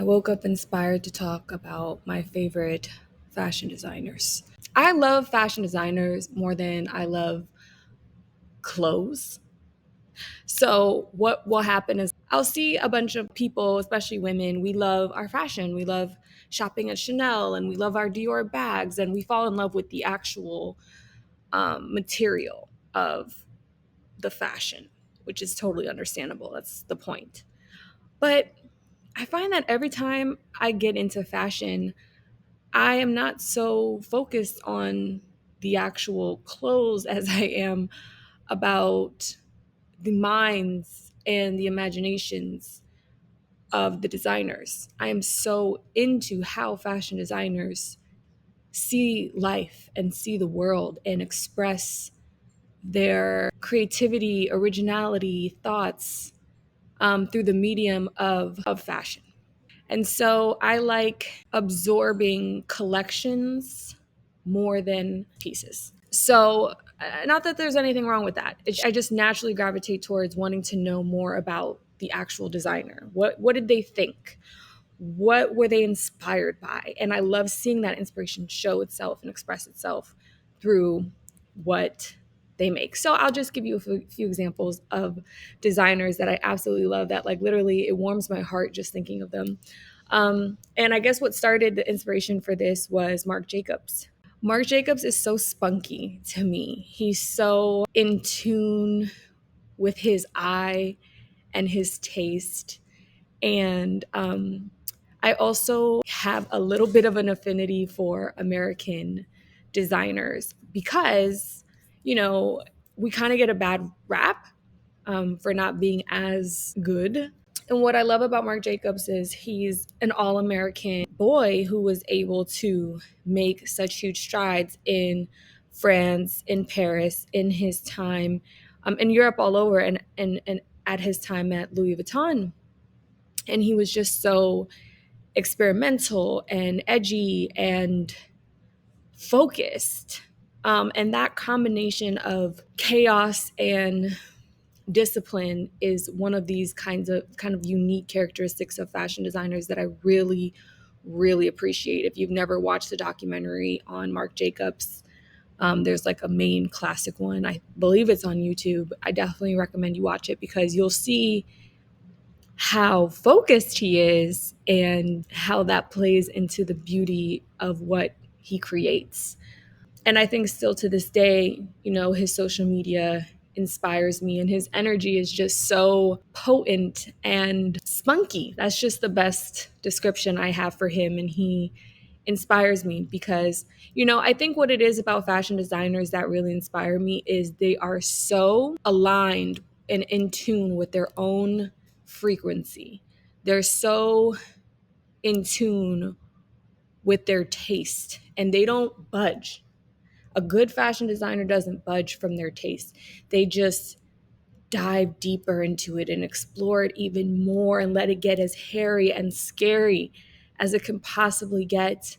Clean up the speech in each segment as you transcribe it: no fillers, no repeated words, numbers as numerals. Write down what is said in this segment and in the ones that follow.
I woke up inspired to talk about my favorite fashion designers. I love fashion designers more than I love clothes. So, what will happen is I'll see a bunch of people, especially women, we love our fashion. We love shopping at Chanel and we love our Dior bags, and we fall in love with the actual material of the fashion, which is totally understandable. That's the point. But I find that every time I get into fashion, I am not so focused on the actual clothes as I am about the minds and the imaginations of the designers. I am so into how fashion designers see life and see the world and express their creativity, originality, thoughts through the medium of fashion. And so I like absorbing collections more than pieces. So, not that there's anything wrong with that. I just naturally gravitate towards wanting to know more about the actual designer. What did they think? What were they inspired by? And I love seeing that inspiration show itself and express itself through what they make. So I'll just give you a few examples of designers that I absolutely love, that like literally it warms my heart just thinking of them. And I guess what started the inspiration for this was Marc Jacobs. Marc Jacobs is so spunky to me. He's so in tune with his eye and his taste. And I also have a little bit of an affinity for American designers because, you know, we kind of get a bad rap for not being as good. And what I love about Marc Jacobs is he's an all American boy who was able to make such huge strides in France, in Paris, in his time, in Europe, all over, and at his time at Louis Vuitton. And he was just so experimental and edgy and focused. And that combination of chaos and discipline is one of these kind of unique characteristics of fashion designers that I really, really appreciate. If you've never watched the documentary on Marc Jacobs, there's like a main classic one. I believe it's on YouTube. I definitely recommend you watch it because you'll see how focused he is and how that plays into the beauty of what he creates. And I think still to this day, you know, his social media inspires me and his energy is just so potent and spunky. That's just the best description I have for him. And he inspires me because, you know, I think what it is about fashion designers that really inspire me is they are so aligned and in tune with their own frequency. They're so in tune with their taste and they don't budge. A good fashion designer doesn't budge from their taste. They just dive deeper into it and explore it even more and let it get as hairy and scary as it can possibly get.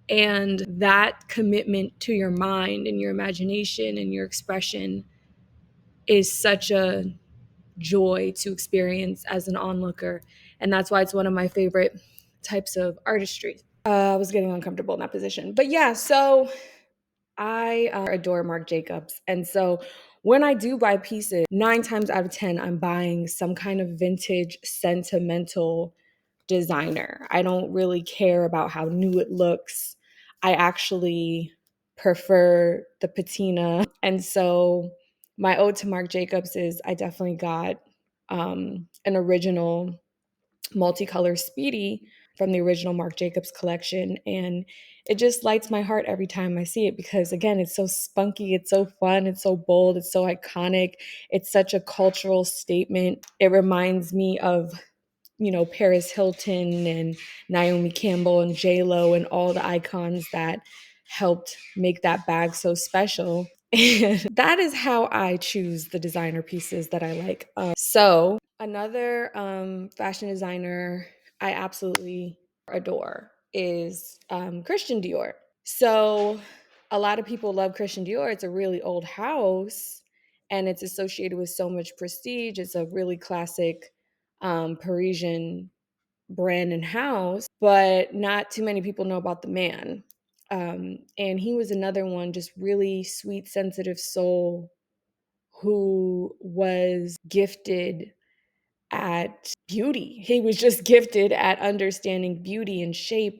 And that commitment to your mind and your imagination and your expression is such a joy to experience as an onlooker. And that's why it's one of my favorite types of artistry. I was getting uncomfortable in that position. But yeah, so I adore Marc Jacobs. And so when I do buy pieces, 9 times out of 10, I'm buying some kind of vintage, sentimental designer. I don't really care about how new it looks. I actually prefer the patina. And so my ode to Marc Jacobs is I definitely got an original multicolor speedy from the original Marc Jacobs collection. And it just lights my heart every time I see it because, again, it's so spunky, it's so fun, it's so bold, it's so iconic. It's such a cultural statement. It reminds me of, you know, Paris Hilton and Naomi Campbell and J-Lo and all the icons that helped make that bag so special. And that is how I choose the designer pieces that I like. So another fashion designer I absolutely adore is Christian Dior. So a lot of people love Christian Dior. It's a really old house and it's associated with so much prestige. It's a really classic Parisian brand and house, but not too many people know about the man. And he was another one, just really sweet, sensitive soul who was gifted at beauty. He was just gifted at understanding beauty and shape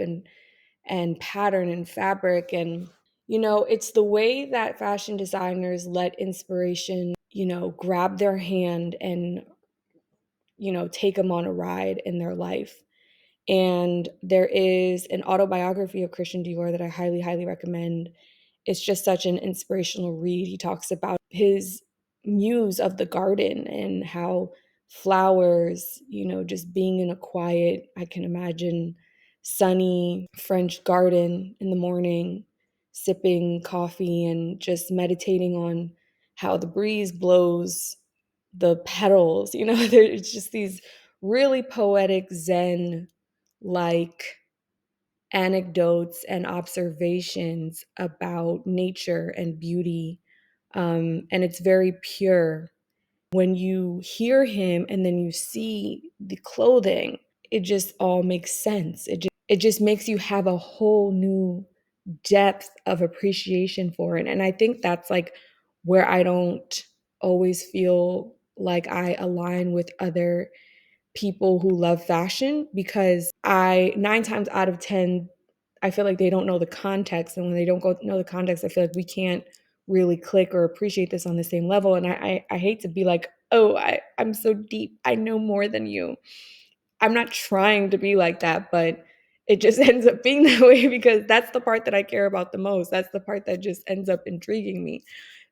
and pattern and fabric. And it's the way that fashion designers let inspiration, grab their hand and take them on a ride in their life. And there is an autobiography of Christian Dior that I highly, highly recommend. It's just such an inspirational read. He talks about his muse of the garden and how flowers, just being in a quiet, I can imagine, sunny French garden in the morning, sipping coffee and just meditating on how the breeze blows the petals. There's just these really poetic Zen like anecdotes and observations about nature and beauty. And it's very pure. When you hear him and then you see the clothing, it just all makes sense. It just makes you have a whole new depth of appreciation for it. And I think that's like where I don't always feel like I align with other people who love fashion, because I 9 times out of 10 I feel like they don't know the context, and when they don't know the context, I feel like we can't really click or appreciate this on the same level. And I hate to be like, oh, I'm so deep, I know more than you. I'm not trying to be like that, but it just ends up being that way because that's the part that I care about the most. That's the part that just ends up intriguing me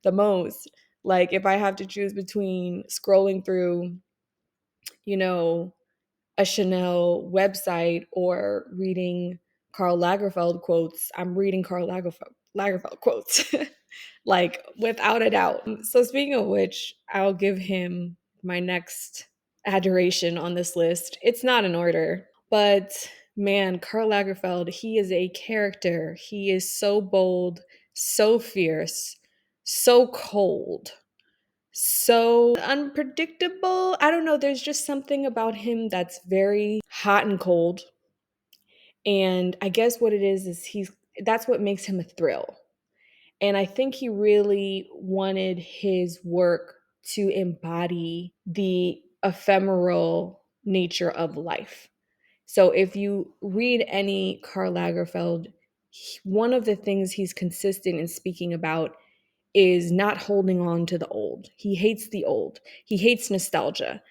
the most. Like if I have to choose between scrolling through, you know, a Chanel website or reading Karl Lagerfeld quotes, I'm reading Lagerfeld quotes, like without a doubt. So speaking of which, I'll give him my next adoration on this list. It's not in order, but man, Karl Lagerfeld, he is a character. He is so bold, so fierce, so cold, so unpredictable. I don't know. There's just something about him that's very hot and cold. And I guess what it is that's what makes him a thrill. And I think he really wanted his work to embody the ephemeral nature of life. So if you read any Karl Lagerfeld, one of the things he's consistent in speaking about is not holding on to the old. He hates the old. He hates nostalgia.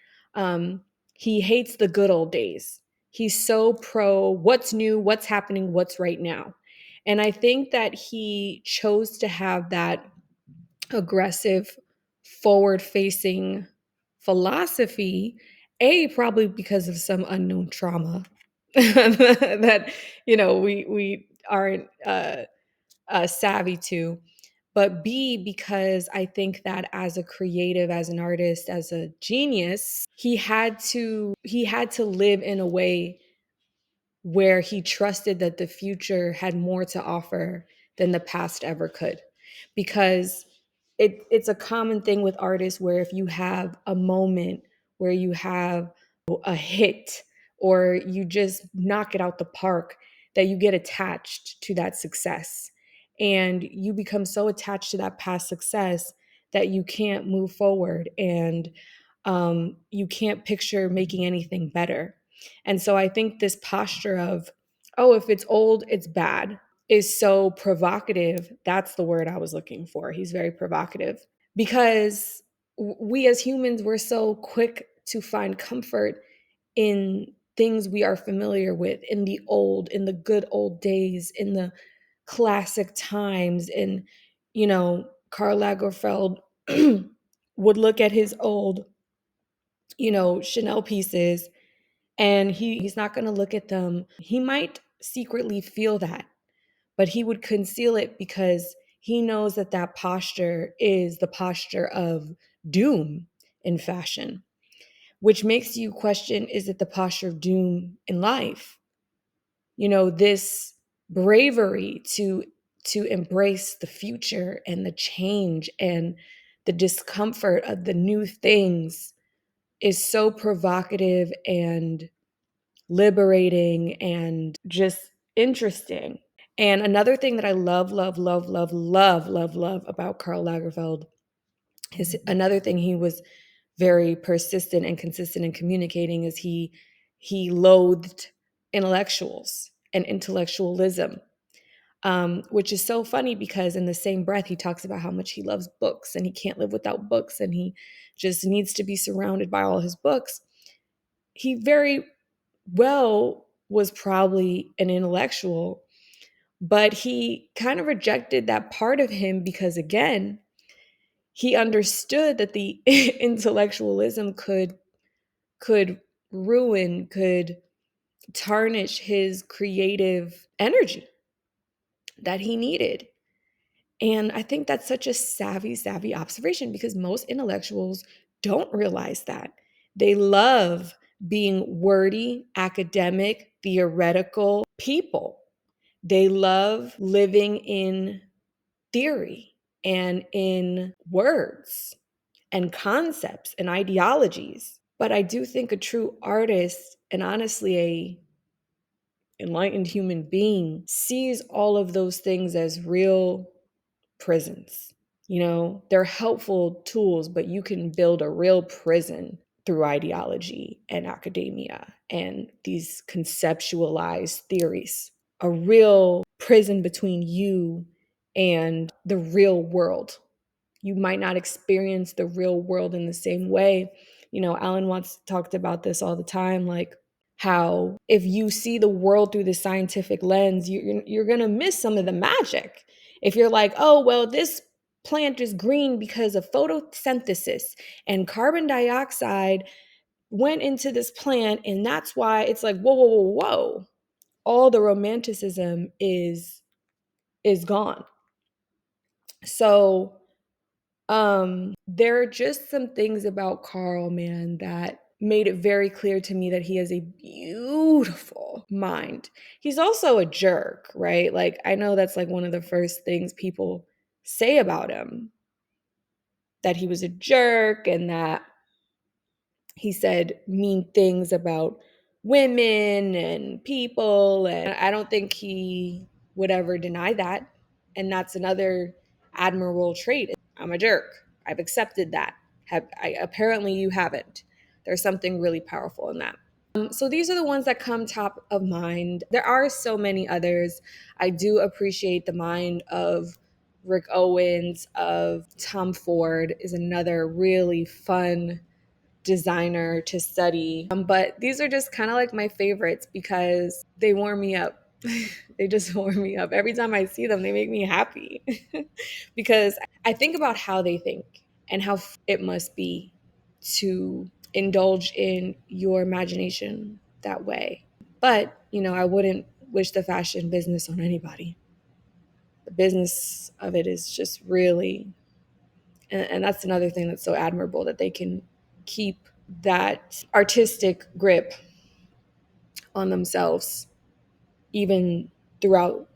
He hates the good old days. He's so pro what's new, what's happening, what's right now. And I think that he chose to have that aggressive, forward facing philosophy, probably because of some unknown trauma that, we aren't savvy to, but B, because I think that as a creative, as an artist, as a genius, he had to live in a way where he trusted that the future had more to offer than the past ever could. Because it's a common thing with artists where if you have a moment where you have a hit or you just knock it out the park, that you get attached to that success. And you become so attached to that past success that you can't move forward, and you can't picture making anything better. And so I think this posture of, oh, if it's old, it's bad, is so provocative. That's the word I was looking for. He's very provocative because we as humans, we're so quick to find comfort in things we are familiar with, in the old, in the good old days, in the classic times. And, Karl Lagerfeld would look at his old, Chanel pieces, and he's not going to look at them. He might secretly feel that, but he would conceal it because he knows that that posture is the posture of doom in fashion, which makes you question, is it the posture of doom in life? This bravery to embrace the future and the change and the discomfort of the new things is so provocative and liberating and just interesting. And another thing that I love about Karl Lagerfeld is another thing he was very persistent and consistent in communicating is he loathed intellectuals and intellectualism, which is so funny because in the same breath he talks about how much he loves books and he can't live without books and he just needs to be surrounded by all his books. He very well was probably an intellectual, but he kind of rejected that part of him because, again, he understood that the intellectualism could ruin, could tarnish his creative energy that he needed. And I think that's such a savvy observation because most intellectuals don't realize that. They love being wordy, academic, theoretical people. They love living in theory and in words and concepts and ideologies. But I do think a true artist and honestly a enlightened human being sees all of those things as real prisons. You know, they're helpful tools, but you can build a real prison through ideology and academia and these conceptualized theories. A real prison between you and the real world. You might not experience the real world in the same way. You know, Alan Watts talked about this all the time, like how if you see the world through the scientific lens, you're going to miss some of the magic. If you're like, oh, well, this plant is green because of photosynthesis and carbon dioxide went into this plant, and that's why it's like, whoa. All the romanticism is gone. So there are just some things about Karl, man, that made it very clear to me that he has a beautiful mind. He's also a jerk, right? Like, I know that's like one of the first things people say about him, that he was a jerk and that he said mean things about women and people. And I don't think he would ever deny that. And that's another admirable trait. I'm a jerk. I've accepted that. Apparently you haven't. There's something really powerful in that. So these are the ones that come top of mind. There are so many others. I do appreciate the mind of Rick Owens, of Tom Ford is another really fun designer to study. But these are just kind of like my favorites because they warm me up. They just warm me up. Every time I see them, they make me happy because I think about how they think and how it must be to indulge in your imagination that way. But, you know, I wouldn't wish the fashion business on anybody. The business of it is just really, and that's another thing that's so admirable, that they can keep that artistic grip on themselves even throughout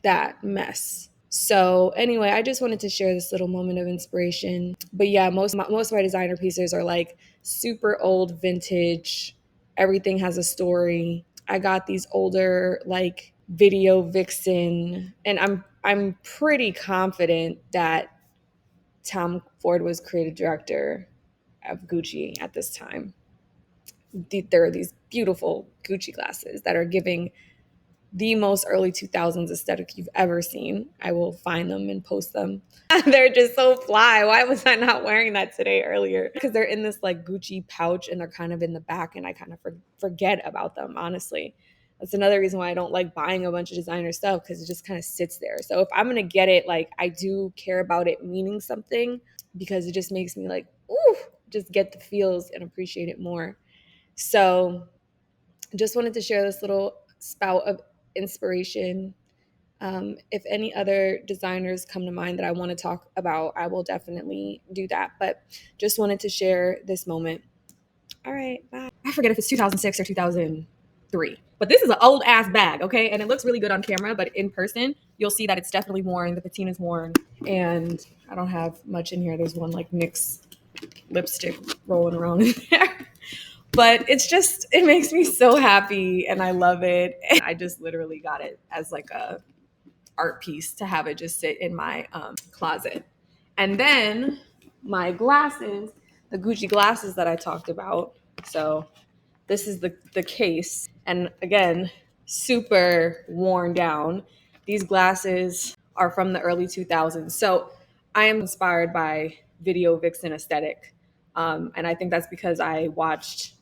that mess. So anyway, I just wanted to share this little moment of inspiration. But yeah, most of my designer pieces are like super old vintage. Everything has a story. I got these older like video vixen, and I'm pretty confident that Tom Ford was creative director of Gucci at this time. There are these beautiful Gucci glasses that are giving the most early 2000s aesthetic you've ever seen. I will find them and post them. They're just so fly. Why was I not wearing that today earlier? Because they're in this like Gucci pouch and they're kind of in the back, and I kind of forget about them, honestly. That's another reason why I don't like buying a bunch of designer stuff, because it just kind of sits there. So if I'm going to get it, like, I do care about it meaning something, because it just makes me like, ooh, just get the feels and appreciate it more. So just wanted to share this little spout of inspiration. If any other designers come to mind that I want to talk about, I will definitely do that. But just wanted to share this moment. All right, bye. I forget if it's 2006 or 2003. But this is an old ass bag, okay? And it looks really good on camera, but in person, you'll see that it's definitely worn. The patina's worn. And I don't have much in here. There's one like NYX lipstick rolling around in there. But it makes me so happy and I love it. I just literally got it as like a art piece to have it just sit in my closet. And then my glasses, the Gucci glasses that I talked about. So this is the case. And again, super worn down. These glasses are from the early 2000s. So I am inspired by video vixen aesthetic. And I think that's because I watched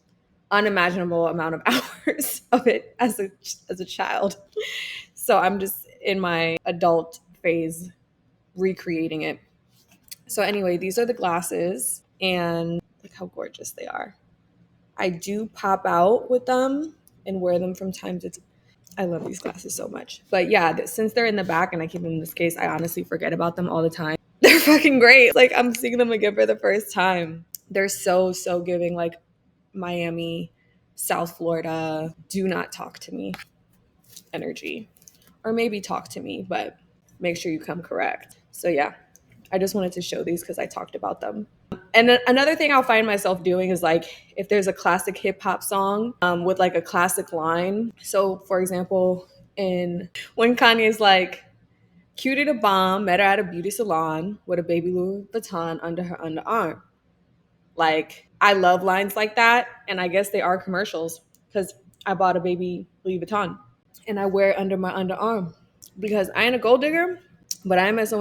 unimaginable amount of hours of it as a child. So I'm just in my adult phase recreating it. So anyway, these are the glasses and look how gorgeous they are. I do pop out with them and wear them from time to time. I love these glasses so much. But yeah, since they're in the back and I keep them in this case, I honestly forget about them all the time. They're fucking great. Like I'm seeing them again for the first time. They're so, so giving like Miami, South Florida, do not talk to me energy. Or maybe talk to me, but make sure you come correct. So yeah, I just wanted to show these because I talked about them. And then another thing I'll find myself doing is like if there's a classic hip hop song with like a classic line. So for example, in when Kanye's like, cuted a bomb, met her at a beauty salon with a baby Louis Vuitton under her underarm. Like I love lines like that, and I guess they are commercials because I bought a baby Louis Vuitton and I wear it under my underarm because I ain't a gold digger, but I am messing with